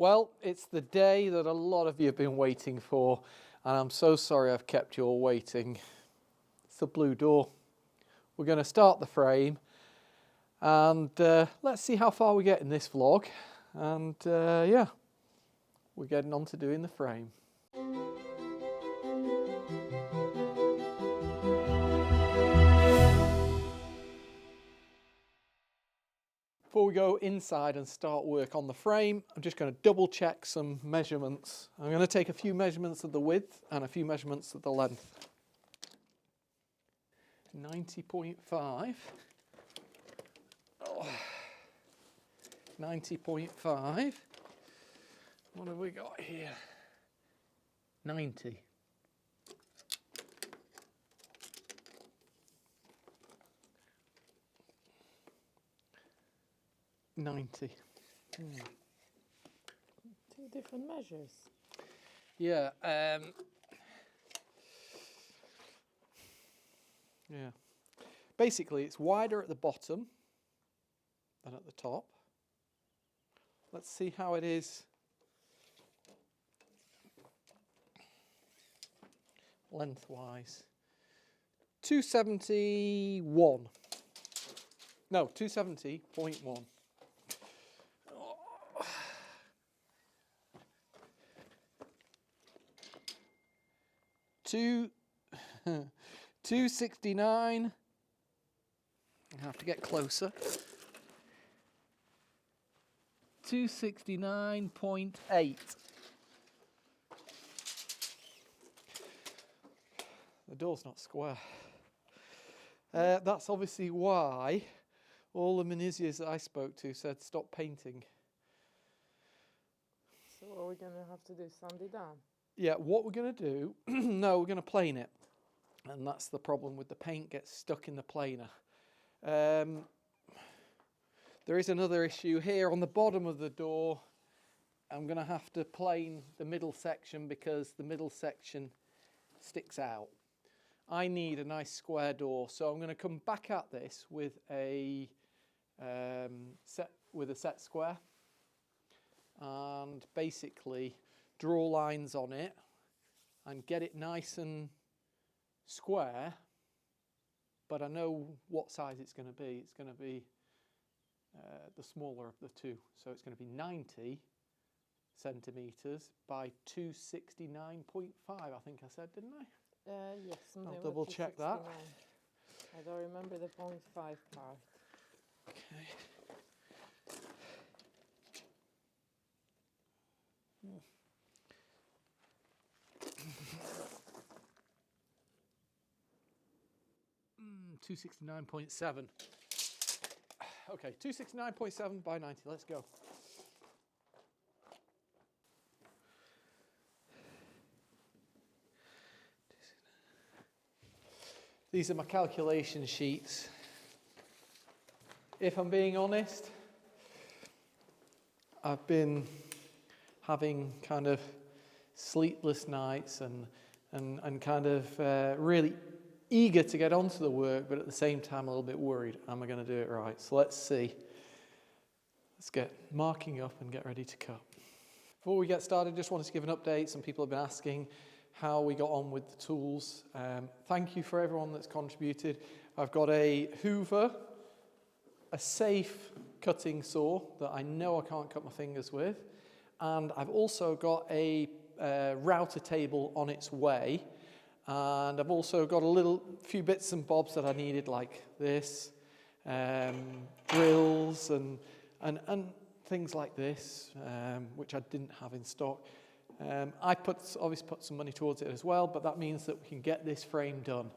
Well, it's the day that a lot of you have been waiting for, and I'm so sorry I've kept you all waiting. It's the blue door. We're going to start the frame, and let's see how far we get in this vlog. And yeah, we're getting on to doing the frame. Before we go inside and start work on the frame, I'm just going to double check some measurements. I'm going to take a few measurements of the width and a few measurements of the length. 90.5. Oh. 90.5. What have we got here? 90. Two different measures. Yeah. Yeah. Basically, it's wider at the bottom than at the top. Let's see how it is lengthwise. 271. No, 270.1. 269. I have to get closer. 269.8. The door's not square. That's obviously why all the menuisiers that I spoke to said stop painting. So are we going to have to do sand it down? Yeah, what we're going to do, no, we're going to plane it. And that's the problem with the paint gets stuck in the planer. There is another issue here on the bottom of the door. I'm going to have to plane the middle section because the middle section sticks out. I need a nice square door, so I'm going to come back at this with a set square and basically draw lines on it and get it nice and square, but I know what size it's going to be. It's going to be the smaller of the two, so it's going to be 90 centimetres by 269.5, I think I said, didn't I? Yes. I'll double check that. I don't remember the 0.5 part. Okay. 269.7. Okay, 269.7 by 90. Let's go. These are my calculation sheets. If I'm being honest, I've been having kind of sleepless nights and kind of really eager to get onto the work, but at the same time a little bit worried. Am I going to do it right? So let's see. Let's get marking up and get ready to cut. Before we get started, just wanted to give an update. Some people have been asking how we got on with the tools. Thank you for everyone that's contributed. I've got a Hoover, a safe cutting saw that I know I can't cut my fingers with, and I've also got a router table on its way. And I've also got a few bits and bobs that I needed, like this, drills and things like this, which I didn't have in stock. I obviously put some money towards it as well, but that means that we can get this frame done.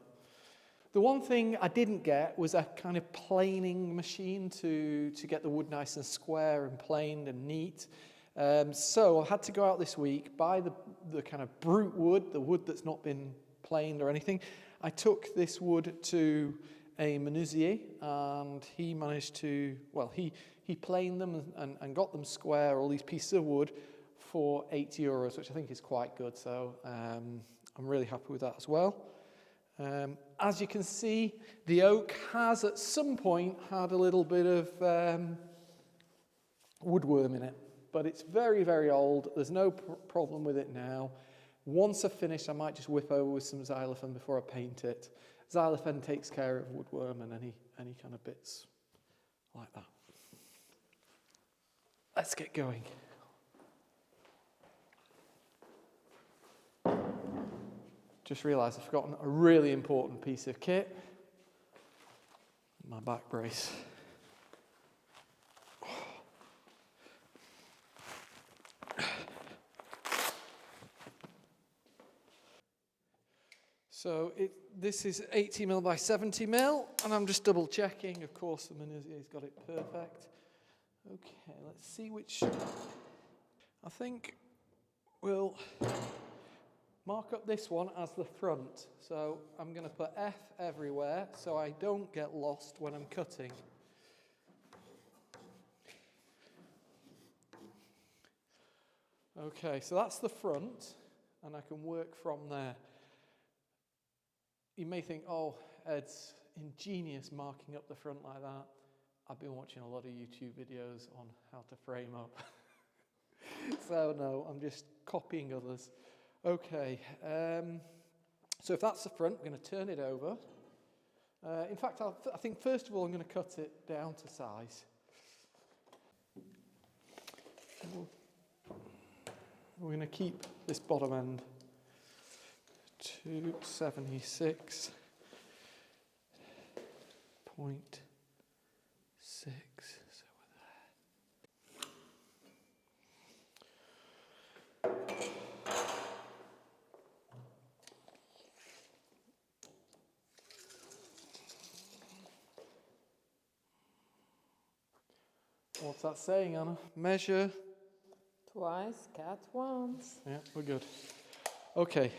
The one thing I didn't get was a kind of planing machine to get the wood nice and square and planed and neat. So I had to go out this week, buy the kind of brute wood, the wood that's not been planed or anything. I took this wood to a menuisier and he managed to, well, he planed them and got them square, all these pieces of wood, for €80, which I think is quite good. So I'm really happy with that as well. As you can see, the oak has at some point had a little bit of woodworm in it. But it's very, very old. There's no problem with it now. Once I've finished, I might just whip over with some xylophone before I paint it. Xylophone takes care of woodworm and any kind of bits like that. Let's get going. Just realised I've forgotten a really important piece of kit. My back brace. So this is 80mm by 70mm, and I'm just double checking. Of course, he's got it perfect. Okay, let's see which. I think we'll mark up this one as the front. So I'm going to put F everywhere so I don't get lost when I'm cutting. Okay, so that's the front, and I can work from there. You may think, oh, Ed's ingenious marking up the front like that. I've been watching a lot of YouTube videos on how to frame up. So no, I'm just copying others. Okay, so if that's the front, I'm going to turn it over. In fact, I think first of all I'm going to cut it down to size. We're going to keep this bottom end to 76.6. So we're there. What's that saying, Anna? Measure. Twice, cut once. Yeah, we're good. Okay.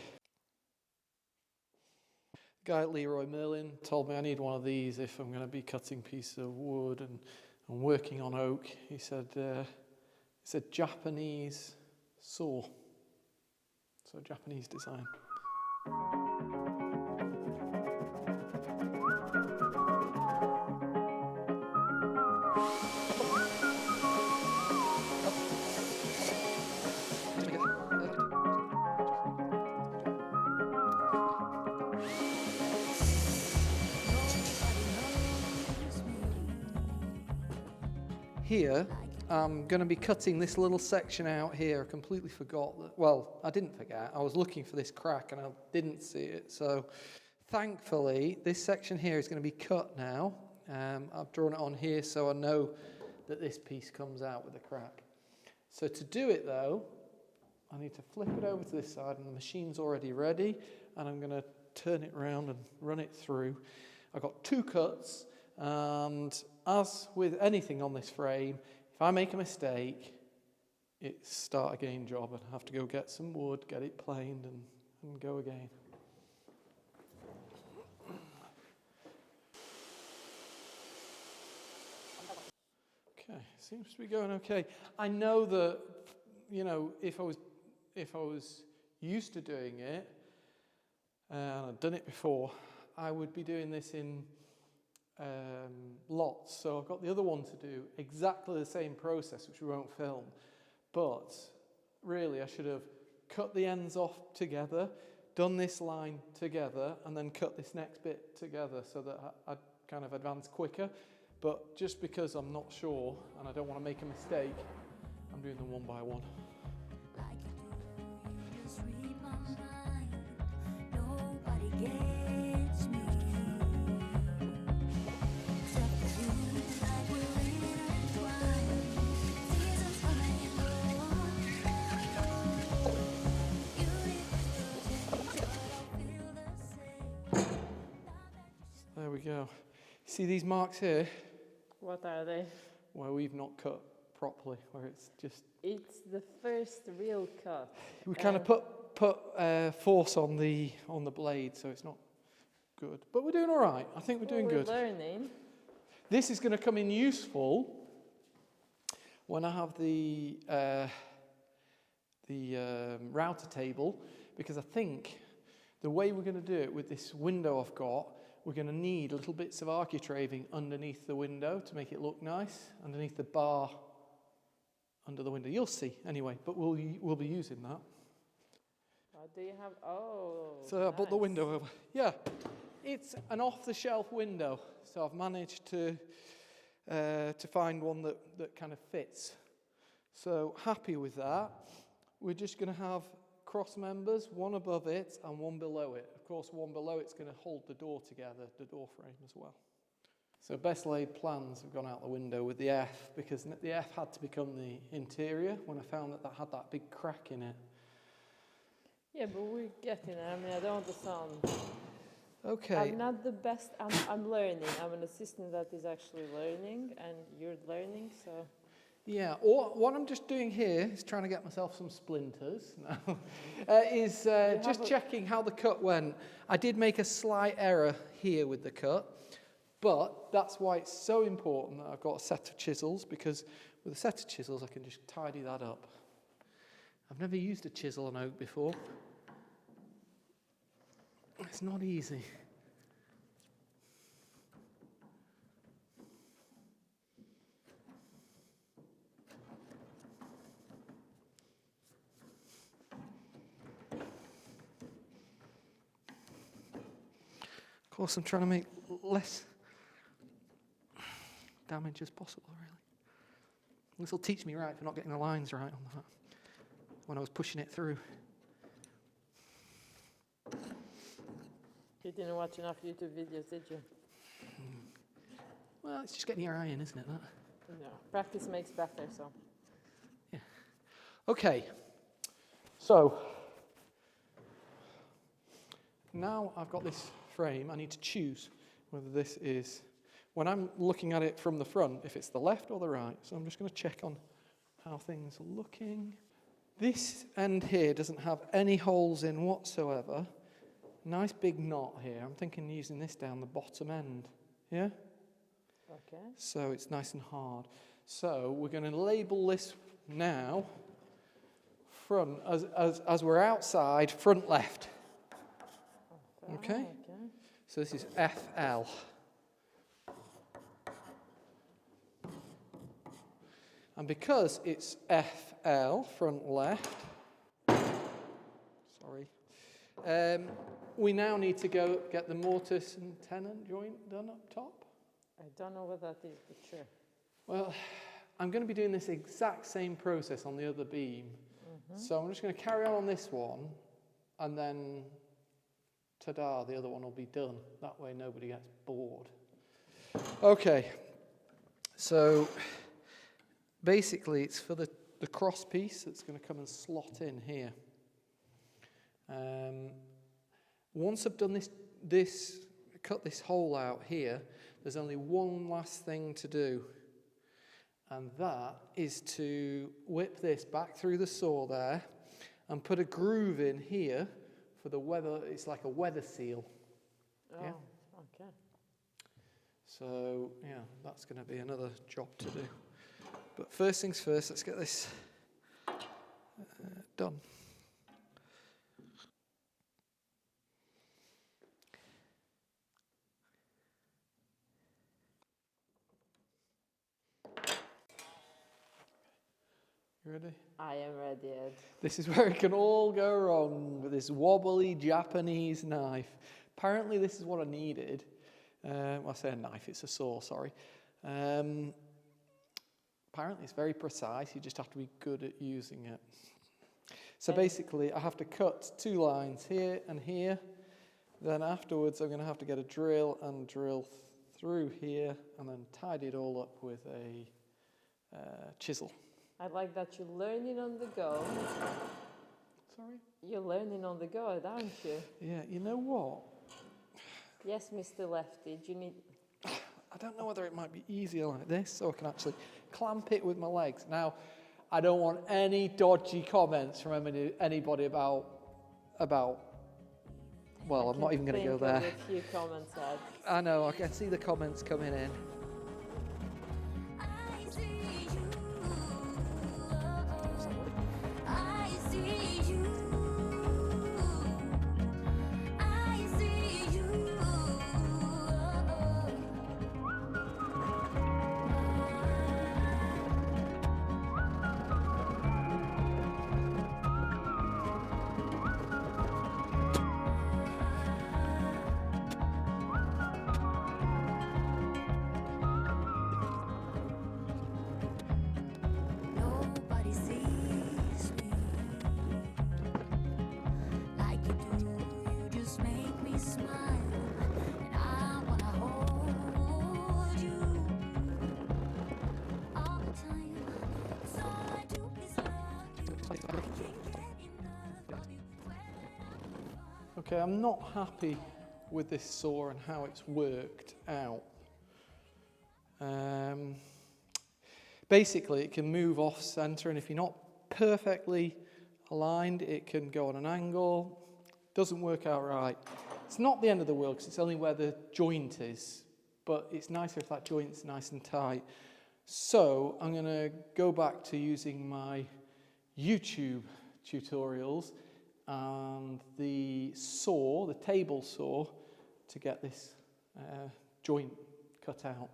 The guy at Leroy Merlin told me I need one of these if I'm going to be cutting pieces of wood and working on oak. He said it's a Japanese saw. So Japanese design. Here, I'm going to be cutting this little section out here. I completely forgot that. Well, I didn't forget. I was looking for this crack and I didn't see it. So, thankfully, this section here is going to be cut now. I've drawn it on here so I know that this piece comes out with a crack. So to do it though, I need to flip it over to this side and the machine's already ready. And I'm going to turn it around and run it through. I've got two cuts. And as with anything on this frame, if I make a mistake, it's start again job and I have to go get some wood, get it planed and go again. Okay, seems to be going okay. I know that, you know, if I was used to doing it, and I'd done it before, I would be doing this in lots. So I've got the other one to do, exactly the same process, which we won't film. But really, I should have cut the ends off together, done this line together, and then cut this next bit together so that I'd kind of advance quicker. But just because I'm not sure and I don't want to make a mistake, I'm doing them one by one. There we go. See these marks here? What are they? Where we've not cut properly, where it's just... It's the first real cut. We kind of put force on the blade, so it's not good. But we're doing all right. I think we're doing good. We're learning. This is going to come in useful when I have the router table, because I think the way we're going to do it with this window I've got, we're going to need little bits of architraving underneath the window to make it look nice, underneath the bar under the window. You'll see anyway, but we'll be using that. Do you have, oh, So I brought the nice. window over. Yeah, it's an off-the-shelf window, so I've managed to find one that kind of fits. So happy with that. We're just going to have cross members, one above it and one below it. Of course, one below it's going to hold the door together, the door frame as well. So best laid plans have gone out the window with the F, because the F had to become the interior when I found that had that big crack in it. Yeah, but we're getting there. I mean, I don't want to sound... Okay. I'm not the best. I'm learning. I'm an assistant that is actually learning, and you're learning, so... Yeah, or what I'm just doing here is trying to get myself some splinters now, is just checking how the cut went. I did make a slight error here with the cut, but that's why it's so important that I've got a set of chisels, because with a set of chisels I can just tidy that up. I've never used a chisel on oak before. It's not easy. Of course, I'm trying to make less damage as possible, really. This will teach me right for not getting the lines right on that when I was pushing it through. You didn't watch enough YouTube videos, did you? Well, it's just getting your eye in, isn't it, that? No. Practice makes better, so... Yeah. Okay. So, now I've got this frame, I need to choose whether this is, when I'm looking at it from the front, if it's the left or the right. So I'm just going to check on how things are looking. This end here doesn't have any holes in whatsoever. Nice big knot here. I'm thinking using this down the bottom end. Yeah? Okay. So it's nice and hard. So we're going to label this now front, as we're outside, front left. Okay? So this is FL. And because it's FL, front left, sorry, we now need to go get the mortise and tenon joint done up top. I don't know what that is, but sure. Well, I'm going to be doing this exact same process on the other beam. So I'm just going to carry on this one, and then, ta-da, the other one will be done. That way nobody gets bored. Okay, so basically it's for the cross piece that's going to come and slot in here. Once I've done this, cut this hole out here, there's only one last thing to do, and that is to whip this back through the saw there and put a groove in here for the weather. It's like a weather seal. Oh, yeah? okay. So, yeah, that's going to be another job to do. But first things first, let's get this done. You ready? I am ready, Ed. This is where it can all go wrong with this wobbly Japanese knife. Apparently this is what I needed. Well, I say a knife, it's a saw, sorry. Apparently it's very precise, you just have to be good at using it. So basically I have to cut 2 lines here and here. Then afterwards I'm going to have to get a drill and drill through here and then tidy it all up with a chisel. I like that you're learning on the go. Sorry? You're learning on the go, aren't you? Yeah, you know what? Yes, Mr. Lefty, do you need... I don't know whether it might be easier like this, so I can actually clamp it with my legs. Now, I don't want any dodgy comments from anybody about well, I'm not even going to go there. A few comments, Ed. I know, I can see the comments coming in. Okay, I'm not happy with this saw and how it's worked out. Basically, it can move off center, and if you're not perfectly aligned, it can go on an angle. Doesn't work out right. It's not the end of the world because it's only where the joint is, but it's nicer if that joint's nice and tight. So I'm going to go back to using my YouTube tutorials and the saw, the table saw, to get this joint cut out.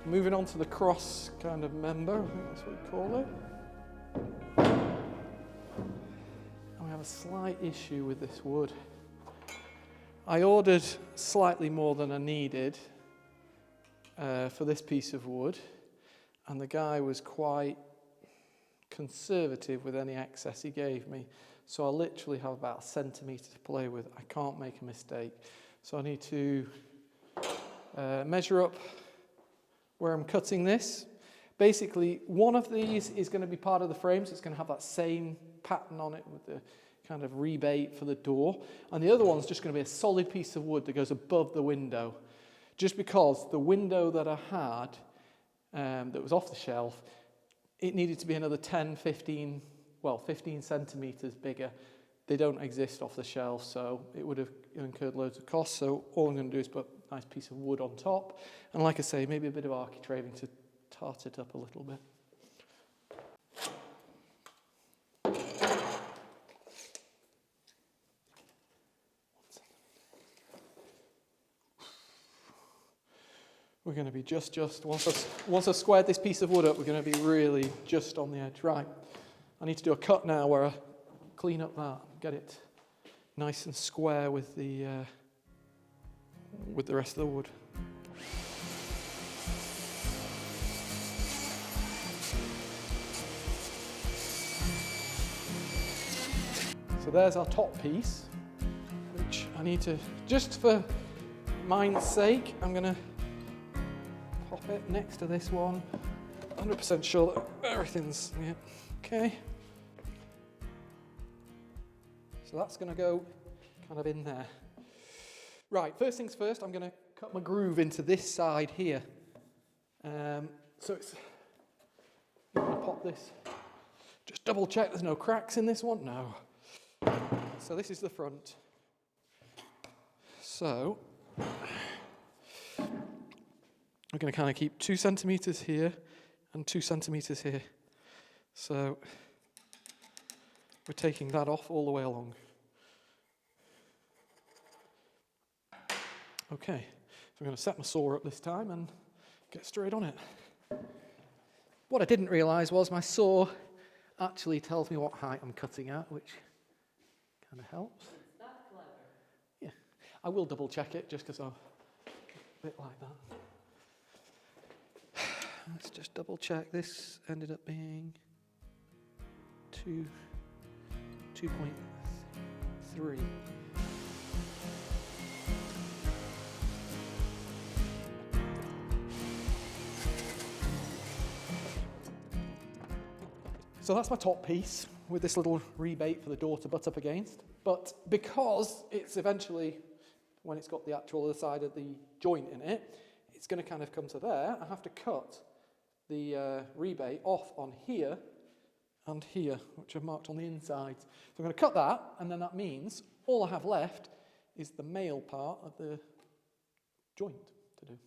Moving on to the cross kind of member, I think that's what we call it. And we have a slight issue with this wood. I ordered slightly more than I needed for this piece of wood, and the guy was quite conservative with any excess he gave me. So I literally have about a centimetre to play with. I can't make a mistake. So I need to measure up where I'm cutting this. Basically, one of these is going to be part of the frame, so it's going to have that same pattern on it with the kind of rebate for the door. And the other one's just going to be a solid piece of wood that goes above the window. Just because the window that I had, that was off the shelf, it needed to be another 15 centimetres bigger. They don't exist off the shelf, so it would have incurred loads of costs. So all I'm going to do is put a nice piece of wood on top. And like I say, maybe a bit of architraving to tart it up a little bit. We're going to be just once I've squared this piece of wood up, we're going to be really just on the edge. Right, I need to do a cut now where I clean up that, get it nice and square with the rest of the wood. So there's our top piece, which I need to, just for mine's sake, I'm going to pop it next to this one. 100% sure that everything's, yeah, okay. So that's going to go kind of in there. Right, first things first, I'm going to cut my groove into this side here. So it's, I'm going to pop this, just double check there's no cracks in this one. No. So this is the front. So we're going to kind of keep 2 centimetres here and 2 centimetres here. So we're taking that off all the way along. Okay, so I'm going to set my saw up this time and get straight on it. What I didn't realise was my saw actually tells me what height I'm cutting at, which kind of helps. That's clever. Yeah, I will double check it just because I'm a bit like that. Let's just double check. This ended up being 2.3. So that's my top piece with this little rebate for the door to butt up against. But because it's eventually, when it's got the actual other side of the joint in it, it's going to kind of come to there. I have to cut the rebate off on here and here, which I've marked on the inside. So I'm going to cut that, and then that means all I have left is the male part of the joint to do.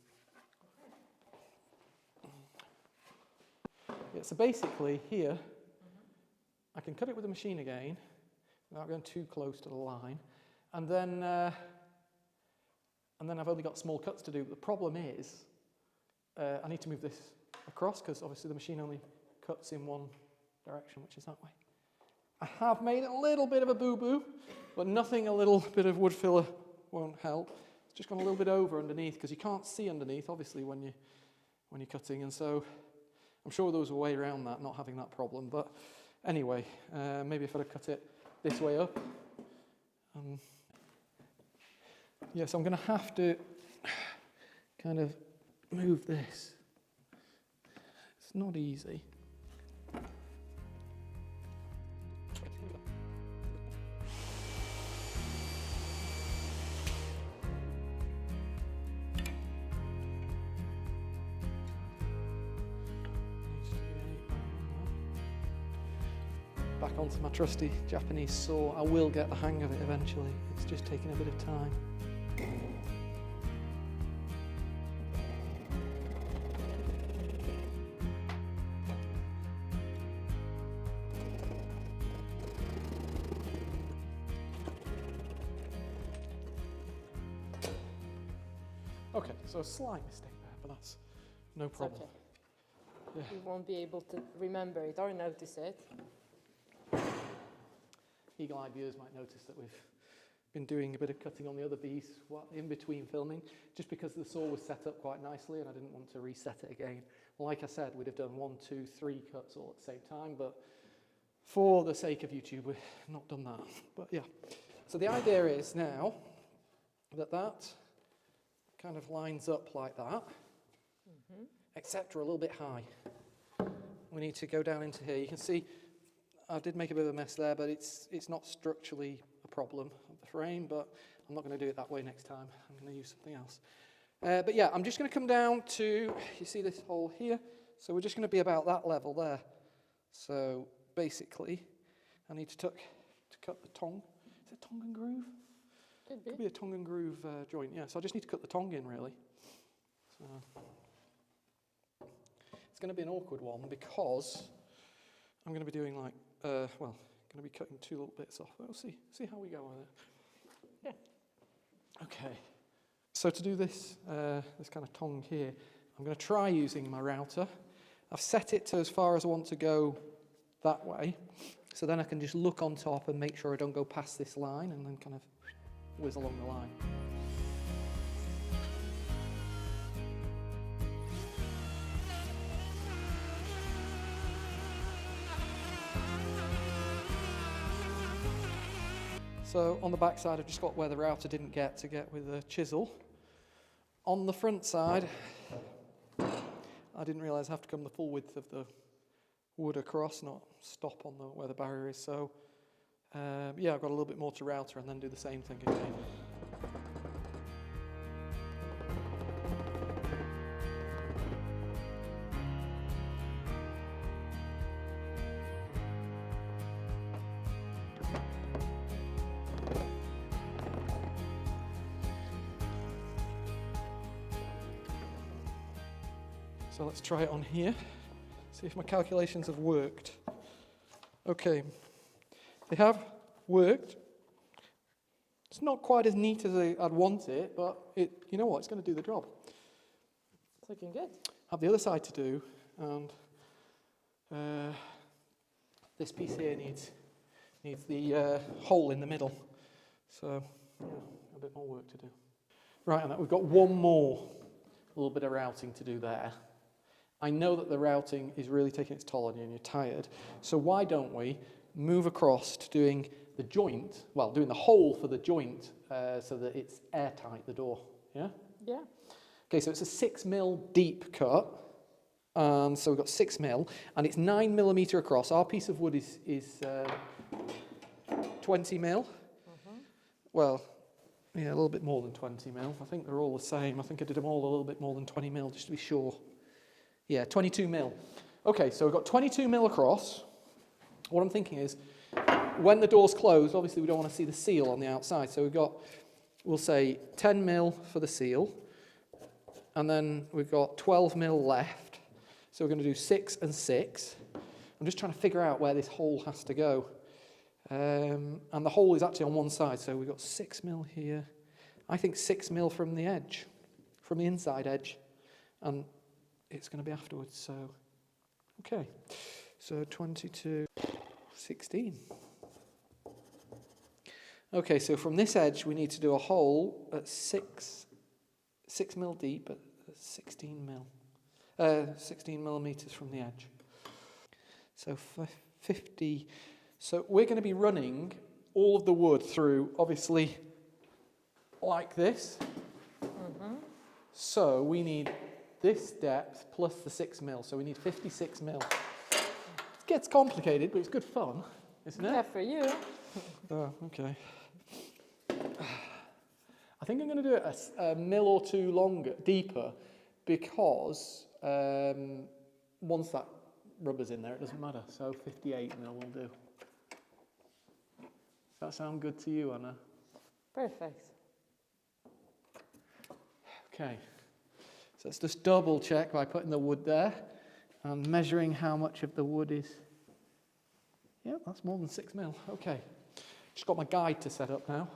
Yeah, so basically here, I can cut it with a machine again, without going too close to the line, and then I've only got small cuts to do. The problem is, I need to move this across, because obviously the machine only cuts in one direction, which is that way. I have made a little bit of a boo-boo, but nothing a little bit of wood filler won't help. It's just gone a little bit over underneath, because you can't see underneath, obviously, when you're cutting, and so I'm sure there was a way around that, not having that problem. But anyway, maybe if I'd have cut it this way up. Yeah, so I'm going to have to kind of move this. It's not easy. Back onto my trusty Japanese saw. I will get the hang of it eventually. It's just taking a bit of time. Okay, so a slight mistake there, but that's no problem. It's okay. Yeah. You won't be able to remember it or notice it. Eagle-eyed viewers might notice that we've been doing a bit of cutting on the other bees in between filming, just because the saw was set up quite nicely and I didn't want to reset it again. Like I said, we'd have done 1, 2, 3 cuts all at the same time, but for the sake of YouTube, we've not done that. But yeah, so the idea is now that kind of lines up like that, except we're a little bit high. We need to go down into here. You can see I did make a bit of a mess there, but it's not structurally a problem of the frame, but I'm not going to do it that way next time. I'm going to use something else. But yeah, I'm just going to come down to, you see this hole here? So we're just going to be about that level there. So basically, I need to cut the tongue. Is it tongue and groove? Could be a tongue and groove joint, yeah. So I just need to cut the tongue in, really. So it's going to be an awkward one because I'm going to be doing like, going to be cutting 2 little bits off. We'll see how we go with it. Yeah. Okay. So to do this, this kind of tongue here, I'm going to try using my router. I've set it to as far as I want to go that way, so then I can just look on top and make sure I don't go past this line, and then kind of whiz along the line. So on the back side, I've just got where the router didn't get with the chisel. On the front side, I didn't realise I have to come the full width of the wood across, not stop on where the barrier is. So yeah, I've got a little bit more to router and then do the same thing again. So let's try it on here, see if my calculations have worked. Okay, they have worked. It's not quite as neat as I'd want it, but you know what, it's going to do the job. It's looking good. Have the other side to do, and this piece here needs the hole in the middle. So yeah, a bit more work to do. Right, and we've got one more little bit of routing to do there. I know that the routing is really taking its toll on you and you're tired, so why don't we move across to doing the joint, doing the hole for the joint so that it's airtight, the door, yeah? Yeah. Okay, so it's a 6mm deep cut, so we've got 6mm, and it's 9mm across. Our piece of wood is 20mm. Well, yeah, a little bit more than 20mm. I think they're all the same. I think I did them all a little bit more than 20mm, just to be sure. Yeah, 22mm. Okay, so we've got 22mm across. What I'm thinking is, when the door's closed, obviously we don't want to see the seal on the outside, so we've got we'll say 10 mil for the seal, and then we've got 12 mil left. So we're going to do 6 and 6. I'm just trying to figure out where this hole has to go. And the hole is actually on one side, so we've got 6 mil here. I think 6 mil from the edge, from the inside edge. And it's going to be afterwards, so... Okay, so 22, 16. Okay, so from this edge, we need to do a hole at 6 mil deep at 16 millimeters from the edge. So 50. So we're going to be running all of the wood through, obviously, like this. Mm-hmm. So we need this depth plus the 6 mil. So we need 56 mil. It gets complicated, but it's good fun, isn't it? Yeah, for you. Oh, okay. I think I'm going to do it a mil or two longer, deeper, because once that rubber's in there, it doesn't matter. So 58 mil will do. Does that sound good to you, Anna? Perfect. Okay. So let's just double check by putting the wood there and measuring how much of the wood is. Yeah, that's more than 6 mil. Okay. Just got my guide to set up now.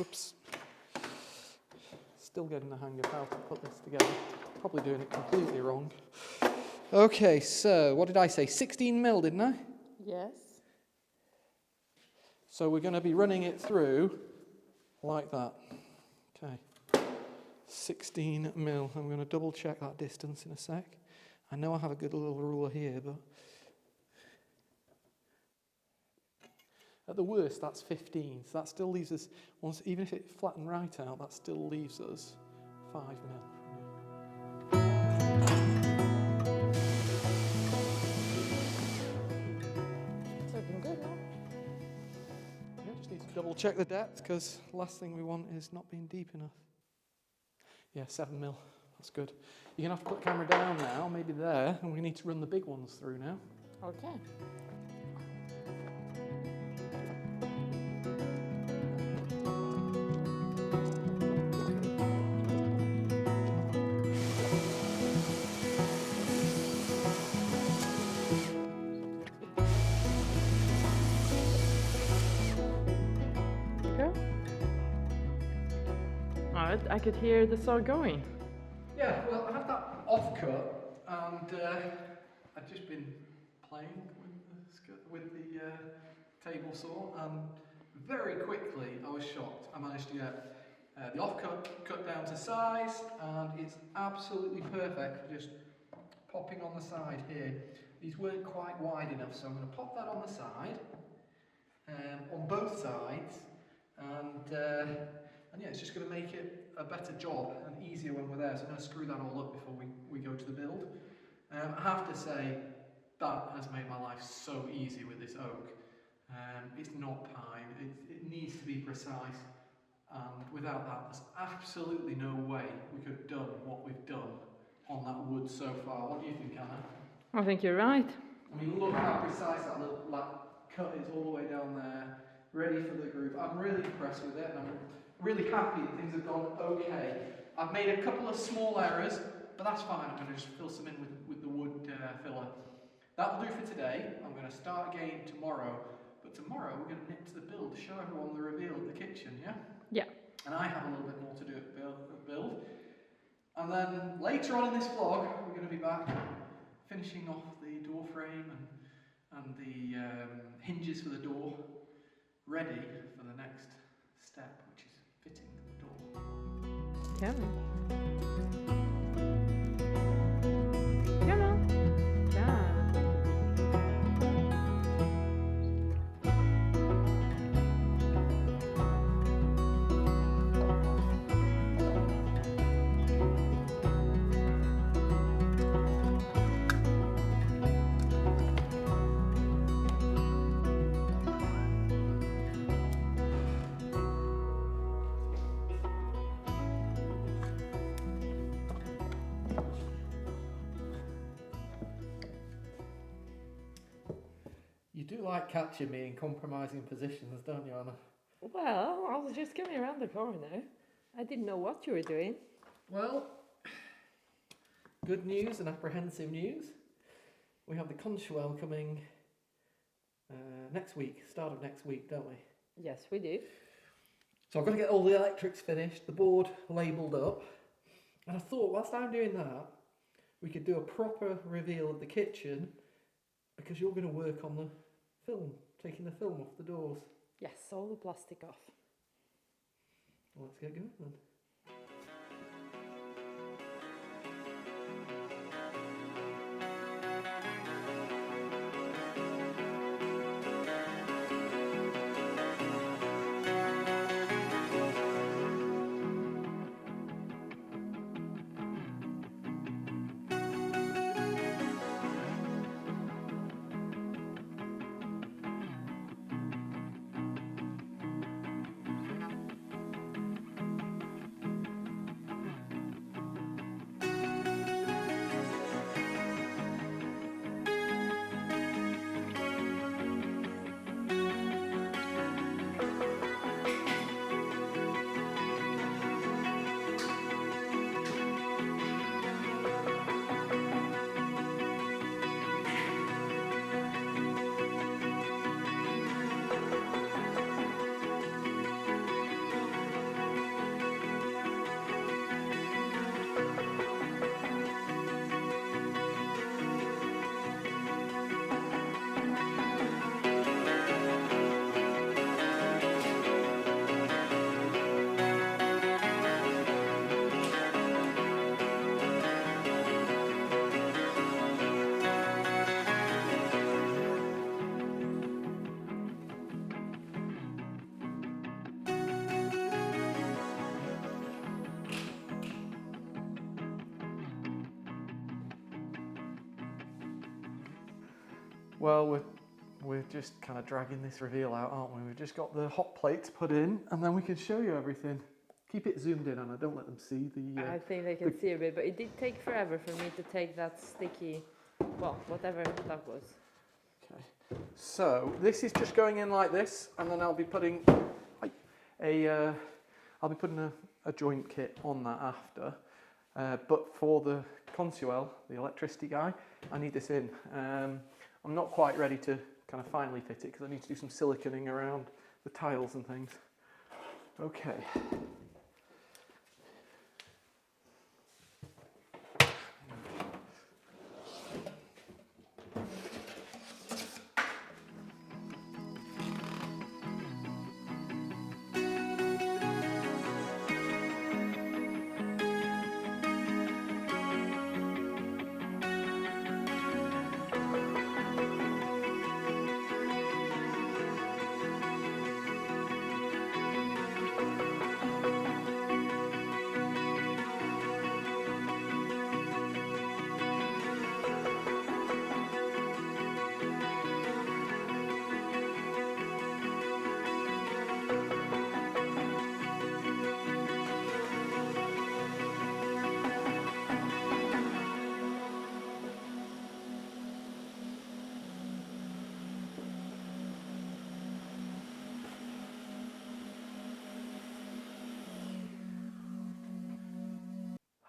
Oops. Still getting the hang of how to put this together. Probably doing it completely wrong. Okay, so what did I say? 16 mil, didn't I? Yes. So we're going to be running it through like that. Okay. 16 mil. I'm going to double check that distance in a sec. I know I have a good little ruler here, but at the worst, that's 15. So that still leaves us, even if it flattened right out, that still leaves us 5 mil. It's looking good, no? Yeah, just need to double check the depth, because the last thing we want is not being deep enough. Yeah, 7 mil. That's good. You're going to have to put the camera down now, maybe there, and we need to run the big ones through now. Okay. I could hear the saw going. Yeah, well, I had that off-cut, and I'd just been playing with the table saw, and very quickly I was shocked. I managed to get the off-cut cut down to size, and it's absolutely perfect for just popping on the side here. These weren't quite wide enough, so I'm going to pop that on the side, on both sides, and yeah, it's just going to make it a better job and easier when we're there. So I'm going to screw that all up before we go to the build. I have to say, that has made my life so easy with this oak. It's not pine, it needs to be precise. And without that, there's absolutely no way we could have done what we've done on that wood so far. What do you think, Anna? I think you're right. I mean, look how precise that little cut is all the way down there, ready for the groove. I'm really impressed with it, and I'm really happy that things have gone okay. I've made a couple of small errors, but that's fine. I'm going to just fill some in with the wood filler. That will do for today. I'm going to start again tomorrow, but tomorrow we're going to nip to the build to show everyone the reveal of the kitchen, yeah? Yeah. And I have a little bit more to do at build. And then later on in this vlog, we're going to be back finishing off the door frame and the hinges for the door, ready for the next step, which is fitting the door. Come on. Come on. Yeah. do like catching me in compromising positions, don't you, Anna? Well, I was just coming around the corner. I didn't know what you were doing. Well, good news and apprehensive news. We have the consuel coming next week, start of next week, don't we? Yes, we do. So I've got to get all the electrics finished, the board labelled up. And I thought, whilst I'm doing that, we could do a proper reveal of the kitchen because you're going to work on the film, taking the film off the doors. Yes, all the plastic off. Well, let's get going then. Well, we're just kind of dragging this reveal out, aren't we? We've just got the hot plates put in, and then we can show you everything. Keep it zoomed in, Anna. Don't let them see the... I think they can see a bit, but it did take forever for me to take that sticky, well, whatever that was. Okay. So this is just going in like this, and then I'll be putting a joint kit on that after. But for the consuel, the electricity guy, I need this in. I'm not quite ready to kind of finally fit it because I need to do some siliconing around the tiles and things. Okay.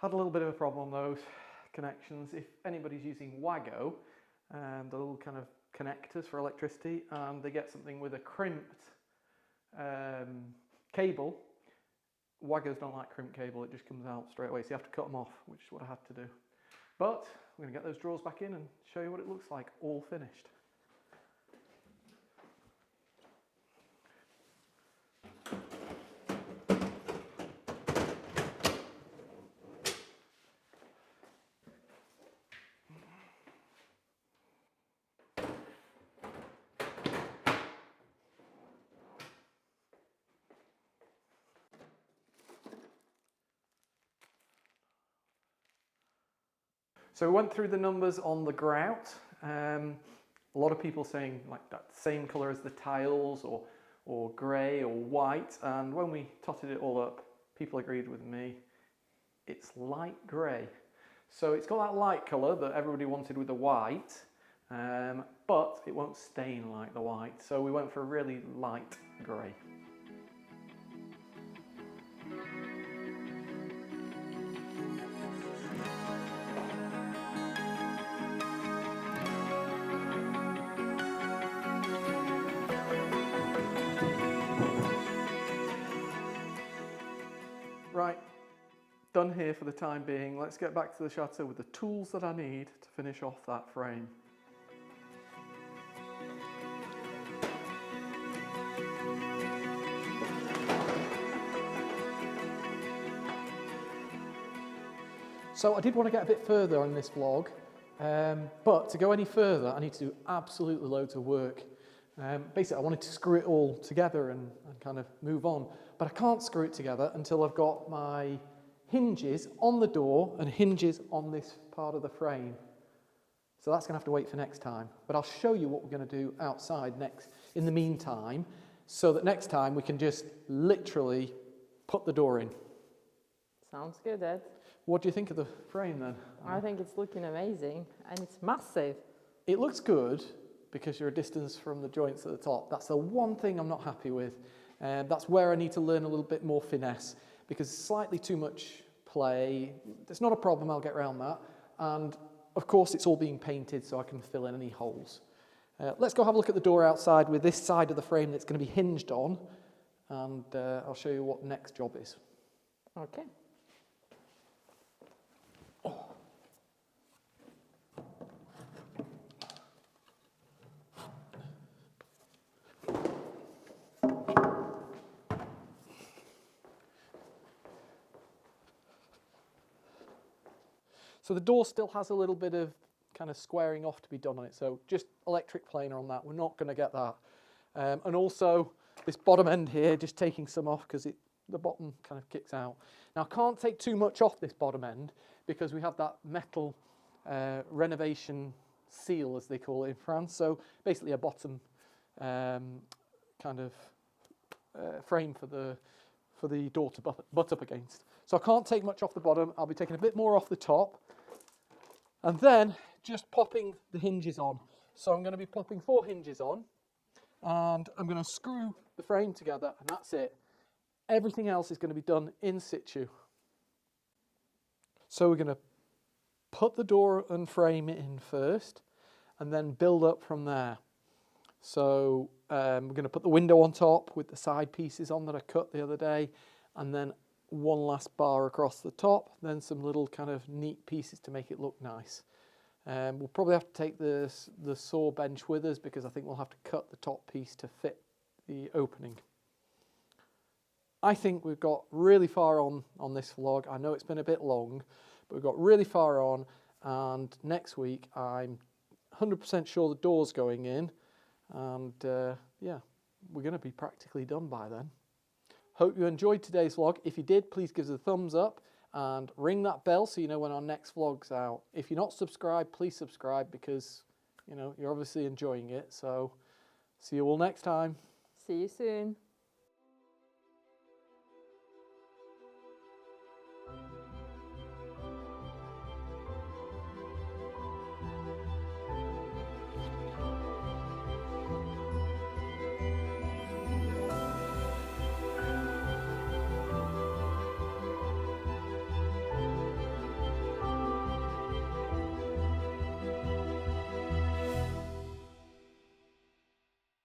Had a little bit of a problem on those connections. If anybody's using Wago, the little kind of connectors for electricity, and they get something with a crimped cable, Wagos don't like crimped cable, it just comes out straight away, so you have to cut them off, which is what I had to do. But we're going to get those drawers back in and show you what it looks like, all finished. So we went through the numbers on the grout. A lot of people saying like that same colour as the tiles or grey or white. And when we totted it all up, people agreed with me. It's light grey. So it's got that light colour that everybody wanted with the white, but it won't stain like the white, so we went for a really light grey. Right, done here for the time being. Let's get back to the chateau with the tools that I need to finish off that frame. So I did want to get a bit further on this vlog, but to go any further I need to do absolutely loads of work. Basically I wanted to screw it all together and kind of move on, but I can't screw it together until I've got my hinges on the door and hinges on this part of the frame. So that's going to have to wait for next time, but I'll show you what we're going to do outside next in the meantime, so that next time we can just literally put the door in. Sounds good, Ed. What do you think of the frame then? I think it's looking amazing, and it's massive. It looks good because you're a distance from the joints at the top. That's the one thing I'm not happy with. That's where I need to learn a little bit more finesse, because slightly too much play. It's not a problem, I'll get around that. And of course it's all being painted so I can fill in any holes. Let's go have a look at the door outside with this side of the frame that's going to be hinged on, and I'll show you what the next job is. Okay. So the door still has a little bit of kind of squaring off to be done on it, so just electric planer on that, we're not going to get that. And also this bottom end here, just taking some off because the bottom kind of kicks out. Now I can't take too much off this bottom end because we have that metal renovation seal, as they call it in France, so basically a bottom kind of frame for the door to butt up against. So I can't take much off the bottom, I'll be taking a bit more off the top, and then just popping the hinges on. So I'm going to be popping 4 hinges on, and I'm going to screw the frame together, and that's it. Everything else is going to be done in situ. So we're going to put the door and frame in first, and then build up from there. So we're going to put the window on top with the side pieces on that I cut the other day, and then one last bar across the top, then some little kind of neat pieces to make it look nice. We'll probably have to take the saw bench with us because I think we'll have to cut the top piece to fit the opening. I think we've got really far on this vlog. I know it's been a bit long, but we've got really far on, and next week I'm 100% sure the door's going in, and yeah, we're going to be practically done by then. Hope you enjoyed today's vlog. If you did, please give us a thumbs up and ring that bell so you know when our next vlog's out. If you're not subscribed, please subscribe because, you know, you're obviously enjoying it. So see you all next time. See you soon.